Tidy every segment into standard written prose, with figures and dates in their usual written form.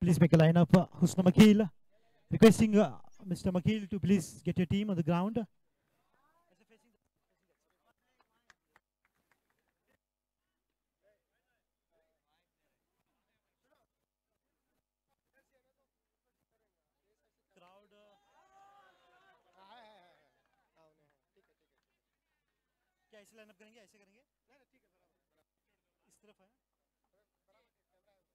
Please make a lineup. Husna Makil. Requesting Mr. Makil to please get your team on the ground. क्या ऐसे lineup करेंगे ऐसे करेंगे नहीं ठीक है बराबर इस तरफ है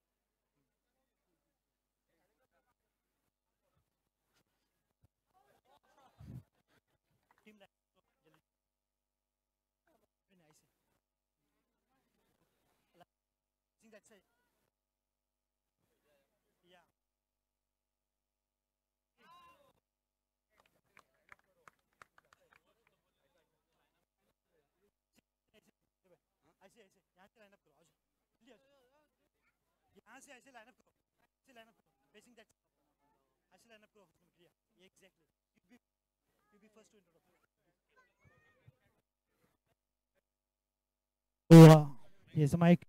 टीम लाइन जल्दी ऐसे think that's it yeah ऐसे ऐसे यहाँ से लाइनअप करो आज जल्दी यहाँ से ऐसे लाइनअप करो ऐसे लाइनअप करो facing that ऐसे लाइनअप करो yeah exactly you be first to introduce yes Mike.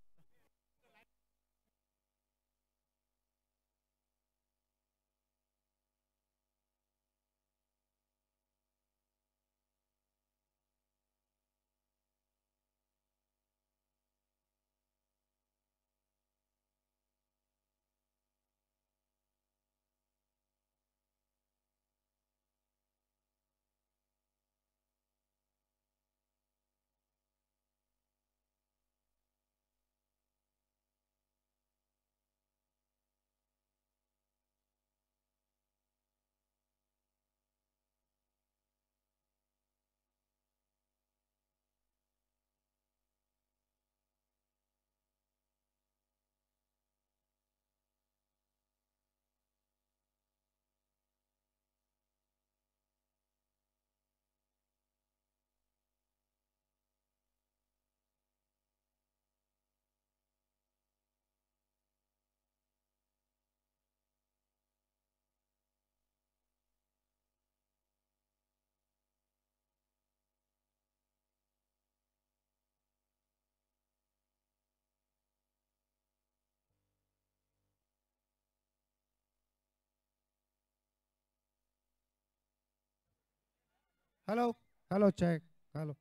Hello, hello, check, hello,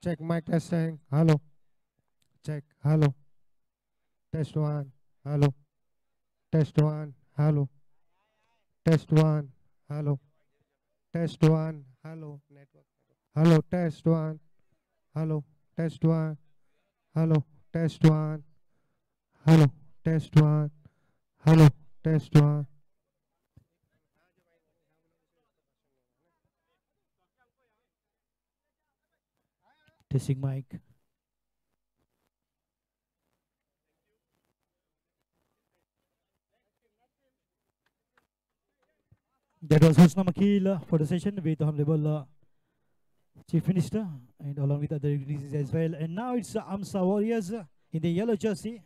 check, mic testing, hello, check, hello, test one, hello, test one, hello, test one, hello, test one, hello, network, hello, test one, hello, test one, hello, test one, hello, test one, hello, test one. Testing mic. That was Husna Makil for the session with the Honorable Chief Minister and along with other dignitaries as well. And now it's AMSA Warriors in the yellow jersey.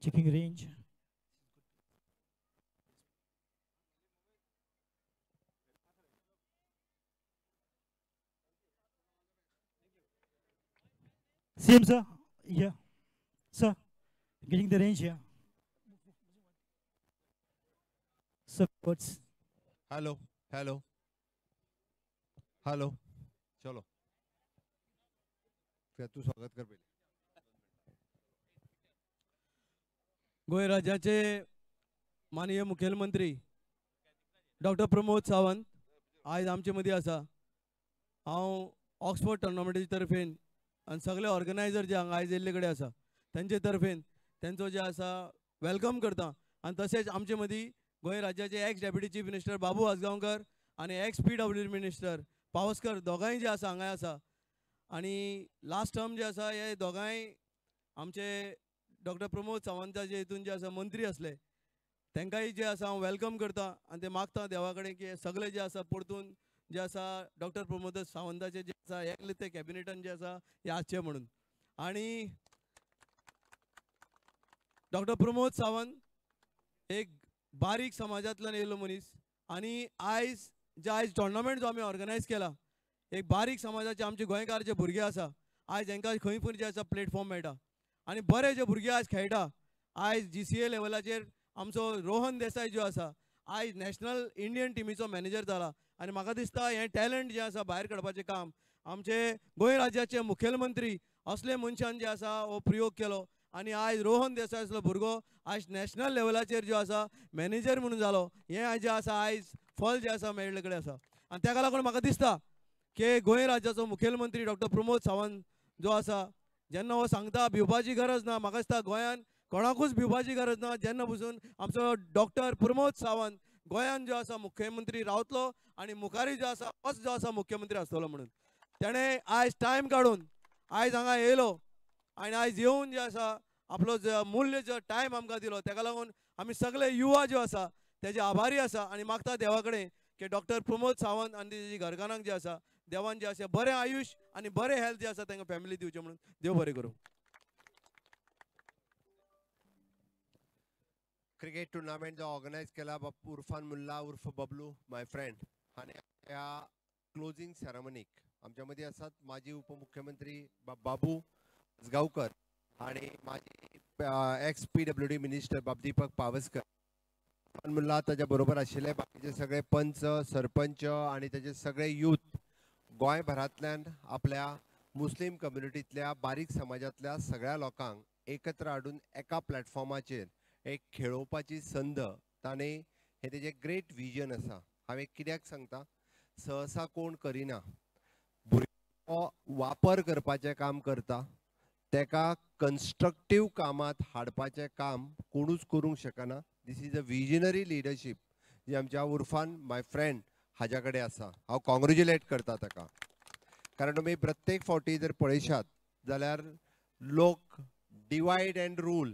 Checking range. CM sir, yeah, sir, getting the range here. Sir, what's hello hello hello चलो फिर तू स्वागत कर पहिले गोंय राज्याचे माननीय मुखेलमंत्री doctor Pramod Sawant आज आमचे मदीं आसा हांव ऑक्सफोर्ड टोर्नामेंटाचे तर्फेन आनी सगळे ऑर्गनायझर जे हांगा आयज येल्ले कडेन आसा तेंचे तर्फेन तेंचो जे आसा वेलकम करता आनी तशेंच आमचे मदीं गोंय राज्याचे एक्स डेप्युटी चीफ मिनिस्टर बाबू आसगांवकर आनी एक्स PWD मिनिस्टर पावसकर दोगांय जे आसा हांगा आसा आनी लास्ट टर्म जे आसा हे दोगांय आमचे डॉक्टर प्रमोद सावंताचे हितून जे आसा मंत्री असले तांकांय जे आसा हांव वेलकम करता आनी ते मागता देवा कडेन की सगळे जे आसा परतून जे आसा डॉक्टर प्रमोद सावंताचे जे आसा एकले ते कॅबिनेटान जे आसा हे आसचे म्हणून आनी डॉक्टर प्रमोद सावंत एक बारीक समाजांतल्यान येयल्लो मनीस आनी आयज टोर्नामेंट जो आमी ऑर्गनायज केला एक बारीक समाजाचे आमचे गोंयकार जे भुरगे आसा आयज हांकां खंय पण जे आसा प्लेटफॉर्म मेळटा आनी बरे जे भुरगे आयज खेळटा आयज GCA लेवलाचेर आमचो रोहन देसाई जो आसा आयज नॅशनल इंडियन टिमीचो मॅनेजर जाला आनी म्हाका दिसता हें टॅलंट जें आसा भायर काडपाचें काम आमचे गोंय राज्याचे मुखेलमंत्री असले मनशान जे आसा हो प्रयोग केलो आनी आयज रोहन देसाई असलो भुरगो आयज नॅशनल लेवलाचेर जो आसा मॅनेजर म्हणून जालो हें आयज जें आसा आयज फल जें आसा मेळ्ळे कडेन आसा आनी ताका लागून म्हाका दिसता की गोंय राज्याचो मुखेलमंत्री डॉक्टर प्रमोद सावंत जो आसा जेन्ना हो सांगता भिवपाची गरज ना म्हाका दिसता गोंयान कोणाकूच भिवपाची गरज ना जेन्ना पसून आमचो डॉक्टर प्रमोद सावंत गोंयान जो आसा मुख्यमंत्री रावतलो आनी मुखारी जो आसा होच जो आसा मुख्यमंत्री आसतलो म्हणून तेणें आयज टायम काडून आयज हांगा येयलो आनी आयज येवन जे आसा आपलो जो मूल्य जो टायम आमकां दिलो ताका लागून आमी सगळे युवा जो आसा तेजे आभारी आसा आनी मागता देवा कडेन की डॉक्टर प्रमोद सावंत आनी तेजी घरकान्नांक जे आसा देवान जे आसा बरें आयुश आनी बरें हेल्थ जे आसा तांकां फॅमिली दिवचें म्हणून देव बरें करूं. क्रिकेट टुर्नामेंट जो ऑर्गनायज केला उर्फान मुल्ला उर्फ बबलू माय फ्रेंड आणि ह्या क्लोजिंग सेरेमनीक आमच्या मध्ये आसात माजी उपमुख्यमंत्री बाबू गावकर आणि माजी ex PWD minister Deepak Pauskar Irfan Mulla ताच्या बरोबर आशिल्ले बाकीचे सगळे पंच सरपंच आणि त्याचे सगळे यूथ गोंयभरांतल्यान आपल्या मुस्लिम कम्युनिटींतल्या बारीक समाजांतल्या सगळ्या लोकांक एकत्र हाडून एका प्लॅटफॉर्माचेर एक खेळोवपाची संद ताणे हे तेजे ग्रेट विजन आसा. हांवें कित्याक सांगता सहसा कोण करिना भुरगो वापर करपाचें काम करता तेका कन्स्ट्रक्टीव कामात हाडपाचें काम कोणूच करूंक शकना. दिस इज अ विजनरी लिडरशीप जी आमच्या उर्फान माय फ्रेंड हाज्या कडेन आसा. हांव कॉंग्रेच्युलेट करता ताका कारण तुमी प्रत्येक फावटी जर पळयशात जाल्यार लोक डिवायड अँड रूल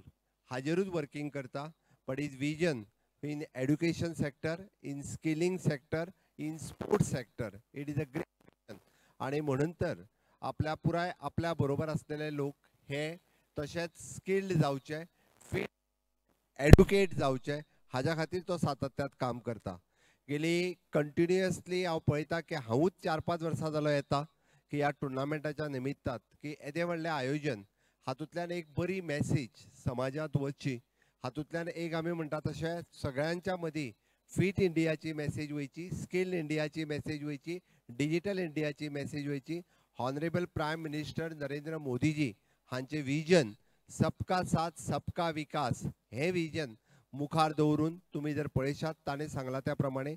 हाजेरूच वर्किंग करता but is vision in education sector in skilling sector in sports sector it is a great vision. आणि म्हणून तर आपल्या बरोबर असलेले लोक हे तशेंच स्किल्ड जावचे फिट एड्युकेट जावचे हाज्या खातीर तो सातत्यात काम करता. गेली कंटिन्युअसली हांव पळयता की हांवूच 4-5 वर्सां जालो येता की ह्या टुर्नामेंटाच्या निमित्तात की येदे व्हडलें आयोजन हातूंतल्यान एक बरी मॅसेज समाजांत वचची हातूंतल्यान एक आमी म्हणटा तशें सगळ्यांच्या मदीं फिट इंडियाची मॅसेज वयची स्किल इंडियाची मॅसेज वयची डिजिटल इंडियाची मॅसेज वयची. Honourable prime minister Narendra Modiji हांचे विजन सबका साथ सबका विकास हे विजन मुखार दवरून तुम्ही जर पळयशात ताणें सांगला त्या प्रमाणे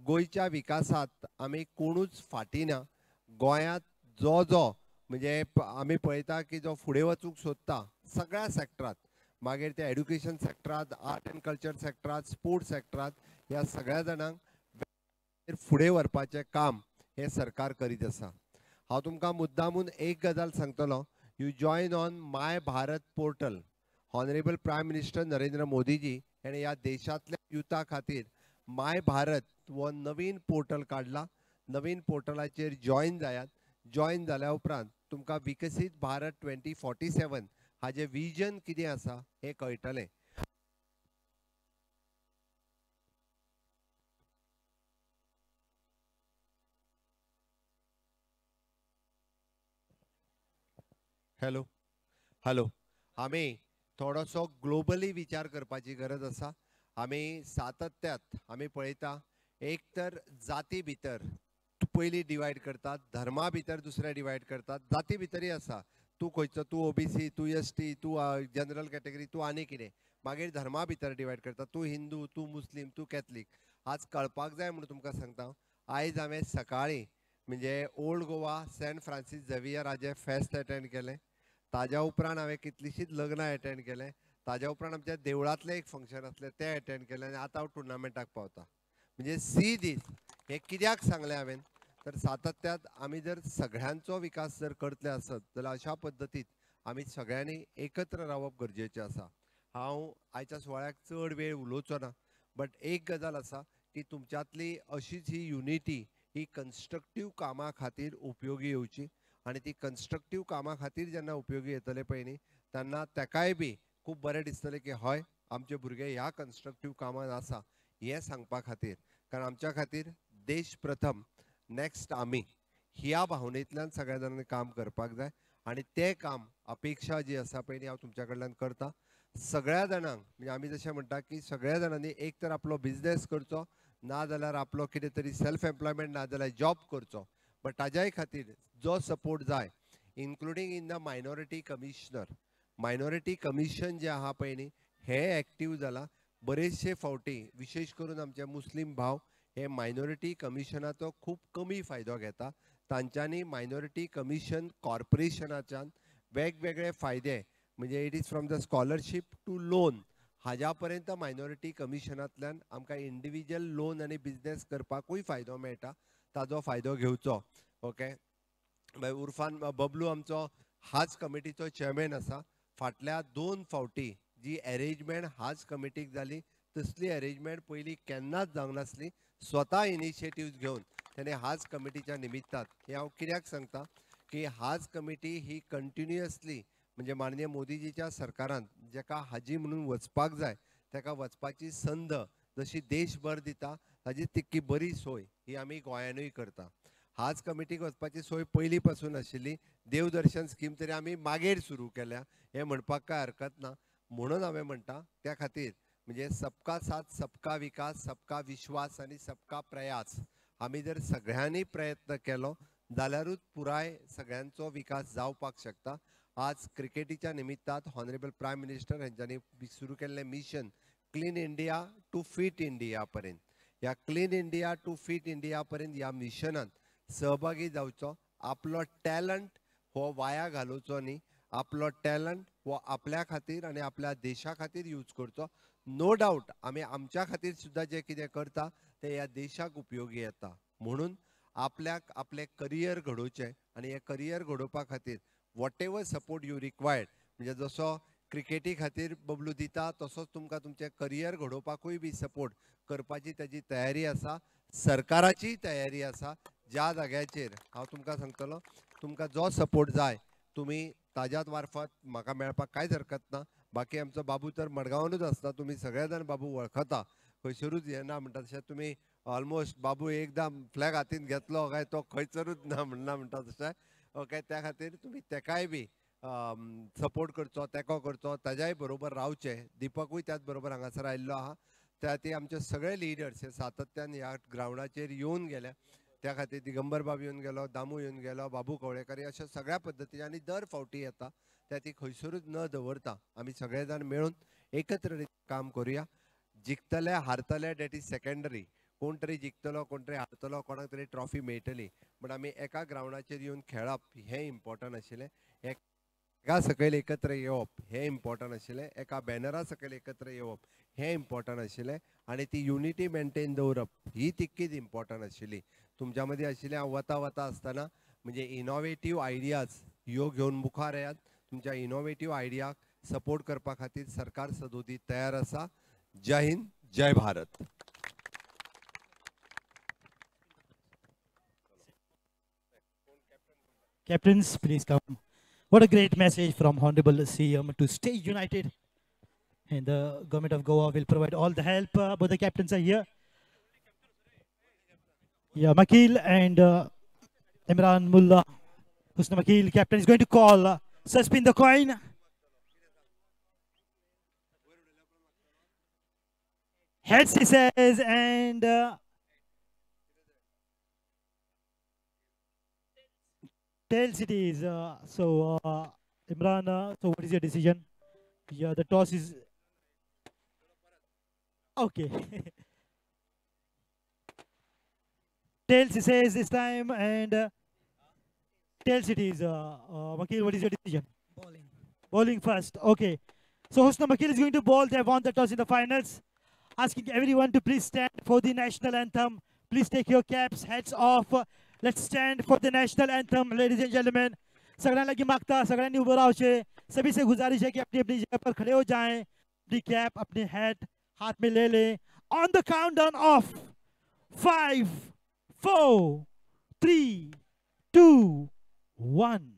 गोंयच्या विकासात आमी कोणूच फाटी ना. गोंयांत जो म्हणजे आमी पळयता की जो फुडें वचूंक सोदता सगळ्या सेक्टरांत मागीर ते एड्युकेशन सेक्टरांत आर्ट एंड कल्चर सेक्टरांत स्पोर्ट्स सेक्टरांत ह्या सगळ्या जाणांक फुडें व्हरपाचें काम हे सरकार करीत आसा. हांव तुमकां मुद्दामून एक गजाल सांगतलो. You join on my Bharat portal. Honourable prime minister Narendra Modiji हेणे ह्या देशांतल्या युथा खातीर माय भारत हो नवीन पोर्टल काडला. नवीन पोर्टलाचेर जॉयन जायात. जॉयन जाल्या उपरांत तुमकां विकसीत भारत 2047 हाजे विजन कितें आसा हें कळटलें. हॅलो हॅलो आमी थोडोसो ग्लोबली विचार करपाची गरज आसा. आमी सातत्यात आमी पळयता एक तर जाती भितर पयली डिवायड करतात धर्मा भितर दुसरे डिवायड करतात जाती भितरय आसा तूं खंयचो तूं OBC तूं ST तूं जनरल कॅटेगरी तूं आनी कितें मागीर धर्मा भितर डिवायड करतात तूं हिंदू तूं मुस्लीम तूं कॅथलीक. आज कळपाक जाय म्हणून तुमकां सांगता आयज हांवें सकाळीं म्हणजे Old Goa saint Francis Xavier हाजें फेस्त अटेंड केलें. ताज्या उपरांत हांवें कितलींशींच लग्नां अटेंड केलें. ताज्या उपरांत आमच्या देवळांतलें एक फंक्शन आसलें तें अटेंड केलें आनी आतां हांव टुर्नामेंटाक पावता. म्हणजे सी दीस हें कित्याक सांगलें हांवें तर सातत्यात आमी जर सगळ्यांचो विकास जर करतले आसत जाल्यार अशा पद्दतीत आमी सगळ्यांनी एकत्र रावप गरजेचें आसा. हांव आयच्या सुवाळ्याक चड वेळ उलोवचो ना बट एक गजाल आसा की तुमच्यांतली अशीच ही युनिटी ही कन्स्ट्रक्टीव कामां खातीर उपयोगी येवची आनी ती कन्स्ट्रक्टीव कामां खातीर जेन्ना उपयोगी येतले पळय न्ही तेन्ना ताकाय बी खूब बरें दिसतलें की हय आमचे भुरगे ह्या कन्स्ट्रक्टीव कामान आसा हे सांगपा खातीर, कारण आमच्या खातीर देश प्रथम नेक्स्ट आमी ह्या भावनेंतल्यान सगळ्या जाणांनी काम करपाक जाय आणि ते काम अपेक्षा जी आसा पळय ती हांव तुमच्या कडल्यान करता. सगळ्या जाणांक म्हणजे आमी जशें म्हणटा की सगळ्या जाणांनी एक तर आपलो बिझनेस करचो, ना जाल्यार आपलो कितें तरी सेल्फ एम्प्लॉयमेंट ना जाल्यार जॉब करचो. बट ताज्याय खातीर जो सपोर्ट जाय, including in the minority commissioner, minority commission जे आहा पळय न्ही हे एक्टीव जाला. बरेचशे फावटी विशेष करून आमचे मुस्लीम भाव हे मायनॉरिटी कमिशनाचो खूप कमी फायदो घेता. तांच्यांनी मायनॉरिटी कमिशन कॉर्पोरेशनाच्यान वेगवेगळे फायदे म्हणजे it is from the scholarship to loan हाज्या पर्यंत मायनॉरिटी कमिशनांतल्यान आमकां इंडिविज्युअल लोन आनी बिझनेस करपाकूय फायदो मेळटा. ताजो फायदो घेवचो. ओके, उर्फान बबलू आमचो हाच कमिटीचो चेअरमॅन आसा. फाटल्या 2 फावटी जी अरेंजमेंट हाच कमिटीक जाली तसली अरेंजमेंट पयलीं केन्नाच जावंक नासली. स्वता इनिशिएटिव्ह घेवन त्याने हाच कमिटीच्या निमित्तान हे हांव कित्याक सांगता की हाच कमिटी ही कंटिन्युअसली म्हणजे माननीय मोदीजीच्या सरकारान जेका हाजी म्हणून वचपाक जाय तेका वचपाची संद जशी देशभर दिता ताजी तितकी बरी सोय ही आमी गोंयानूय करता. हाच कमिटीक वचपाची सोय पयलीं पासून आशिल्ली. देवदर्शन स्कीम तरी आमी मागीर सुरू केल्या हे म्हणपाक काय हरकत ना. म्हणून हांवें म्हणटा त्या खातीर म्हणजे सबका साथ सबका विकास सबका विश्वास आनी सबका प्रयास आमी जर सगळ्यांनी प्रयत्न केलो जाल्यारूच पुराय सगळ्यांचो विकास जावपाक शकता. आज क्रिकेटीच्या निमित्तान हॉनरेबल प्रायम मिनिस्टर हांच्यांनी सुरू केल्लें mission clean India to fit India पर्यंत, ह्या clean India to fit India पर्यंत ह्या मिशनान सहभागी जावचो. आपलो टॅलंट हो वाया घालोवचो न्ही, आपलो टॅलंट हो आपल्या खातीर आनी आपल्या देशा खातीर यूज करचो. नो डावट आमी आमच्या खातीर सुद्दां जे कितें करता ते ह्या देशाक उपयोगी येता. म्हणून आपल्याक आपले करियर घडोवचें आनी हे करियर घडोवपा खातीर what ever support you required म्हणजे जसो क्रिकेटी खातीर बबलू दिता तसोच तुमकां तुमचें करियर घडोवपाकूय बी सपोर्ट करपाची ताजी तयारी आसा. सरकाराची तयारी आसा. ज्या जाग्याचेर हांव तुमकां सांगतलो तुमकां जो सपोर्ट जाय तुमी ताज्याच मार्फत म्हाका मेळपाक कांयच हरकत ना. बाकी आमचो बाबू तर मडगांवानूच आसता. तुमी सगळे जाण बाबू वळखता, खंयसरूच येना म्हणटा तशें तुमी ऑलमोस्ट बाबू एकदां फ्लॅग हातीन घेतलो काय तो खंयसरूच ना म्हणना म्हणटा तशें. ओके, त्या खातीर तुमी तेकाय बी सपोर्ट करचो, तेको करचो, ताज्याय बरोबर रावचें. दिपकूय त्याच बरोबर हांगासर आयिल्लो आहा. त्या ती आमचे सगळे लिडर्स हे सातत्यान ह्या ग्रावंडाचेर येवन गेले. त्या खातीर दिगंबर बाब येवन गेलो, दामू येवन गेलो, बाबू कवळेकर अशा सगळ्या पद्दतीन आनी दर फावटी येता. त्या ती खंयसरूच न दवरता आमी सगळे जाण मेळून एकत्र काम करुया. जिखतले हारतले डॅट इज सेकंडरी. कोण तरी जिखतलो कोण तरी हारतलो, कोणाक तरी ट्रॉफी मेळटली, बट आमी एका ग्रावंडाचेर येवन खेळप हें इम्पॉर्टंट आशिल्लें. एका सकयल एकत्र येवप हें इम्पॉर्टंट आशिल्लें. एका बॅनरा सकयल एकत्र येवप हें इम्पॉर्टंट आशिल्लें. आनी ती युनिटी मेंटेन दवरप ही तितकीच इम्पॉर्टंट आशिल्ली. तुमच्या मदीं आशिल्लें हांव वता वता आसतना म्हणजे इनोवेटीव आयडियाज ह्यो घेवन मुखार येयात. तुमच्या इनोवेटीव आयडियाक सपोर्ट करपा खातीर सरकार सदोदी तयार आसा. जय हिंद, जय Bharat. Captains, please come. What a great message from Honorable CM to stay united. And the government of Goa will provide all the help. Both the captains are here. Yeah, Makil and Imran Mullah. Husna Makil, captain, is going to call. Suspend the coin. Heads, he says, and tails it is. Imran, so what is your decision? Yeah, the toss is okay. Tails he says this time, and tails it is. Makil, what is your decision? Bowling. Bowling first. Okay. So Husna Makil is going to bowl. They have won the toss in the finals. Asking everyone to please stand for the national anthem. Please take your caps, hats off. Let's stand for the national anthem, ladies and gentlemen. सगळ्यांना लगी मागता, सगळ्यांनी उभं राहायचे. सभी से गुजारिश है कि अपनी अपनी जगह पर खड़े हो जाएं. अपनी कैप, अपने हैट हाथ में ले लें. On the countdown of 5, 4, 3, 2, 1.